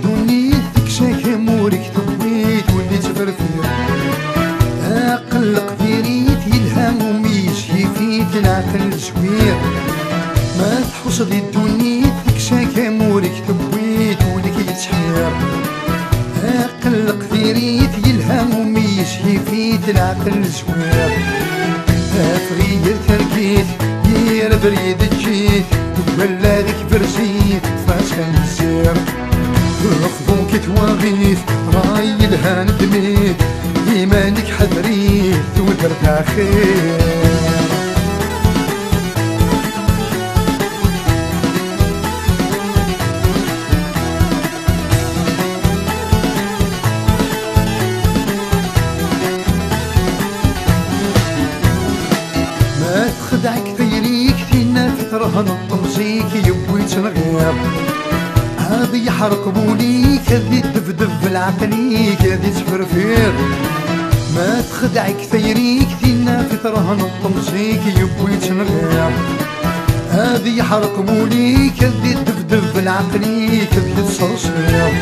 الدنيا تكشاك مورك تبويت وليت فرفير قلق فيريت يلهم وميشي فيت العقل شوير ما تحوص الدنيا تكشاك مورك تبويت وليك يتحير قلق فيريت يلهم وميشي فيت العقل شوير تغير تركيت يا بريد جيت ولا ذيك برزيت فاش كنسير رفضوك تواغيث راي الهان دميت ايمانك حذريت ودرت خير ما تخدعك ثيريك فينا فترة نطمزيك يبوي تنغير هذي يحرق بوليك هذي تدفدف العقليك هذي تفرفير ما تخدعك ثيريك فينا فترة نطمزيك يبوي تنغير هذي يحرق بوليك هذي تدفدف العقليك هذي تصرصير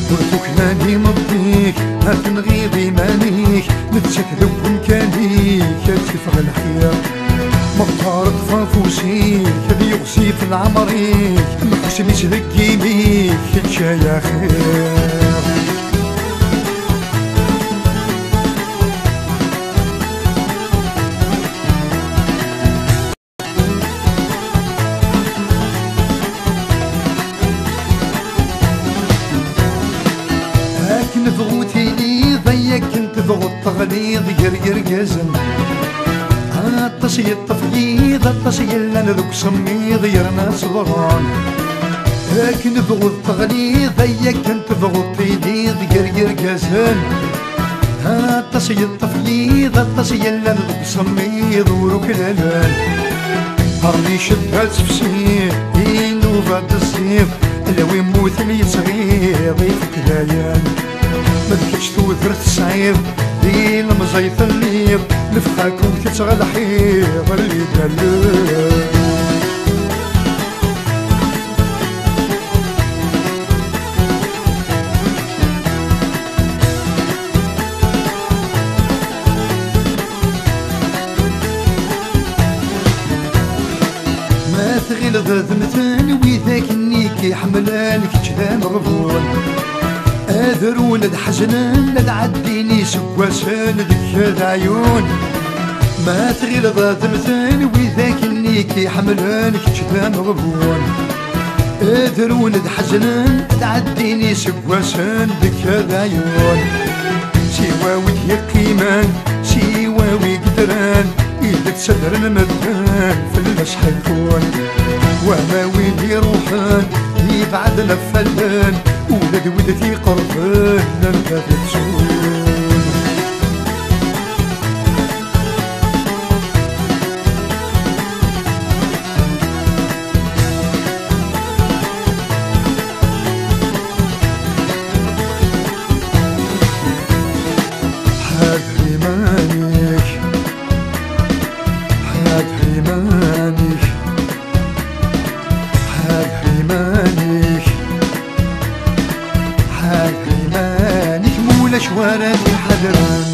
قلتوك ماني مضيك ما تنغيب ايمانيك نتشكذب مكانيك تفغ الخير مختار طفافوسيك هذي يغسي في العمريك مخشميش ذكينيك يا خير نفغوتي لي ضيق كنت ضغط تغليظ يرقر قزم الطشي التفقيض الطشي اللي انا ذوك سميض يرنا صبران لكن نفغوت تغليظ ضيق كنت ضغط لي يرقر قزم الطشي التفقيض الطشي اللي انا ذوك سميض وركلالان هرني شدها تفسير إنو بعد الصيف لو يموت لي صغير ضيفك ليان مدكش توثرت الصعيد دين مزيط الليل نفخاك وتتغى الحيض اللي دلال ما تغلظ ذمتان ويذاك النيك حملانك كذا مغفور اذرون ذ حزنان ذ عديني سواسان ذك عيون ما تغلظ ذمتان ويذاك النيك حملانك كذا مغفور اذرون ذ حزنان ذ عديني سواسان ذك عيون سواوي يقيمان سواوي قدران إذا تسدر المدان في المسح يكون وما ويدي روحان يبعدنا فلان ولاد ودتي قربان ننتهي تسون حاد ريمانك حاد ريمانك حاد ريمانك حاد ريمانك مولا شوارع الحذران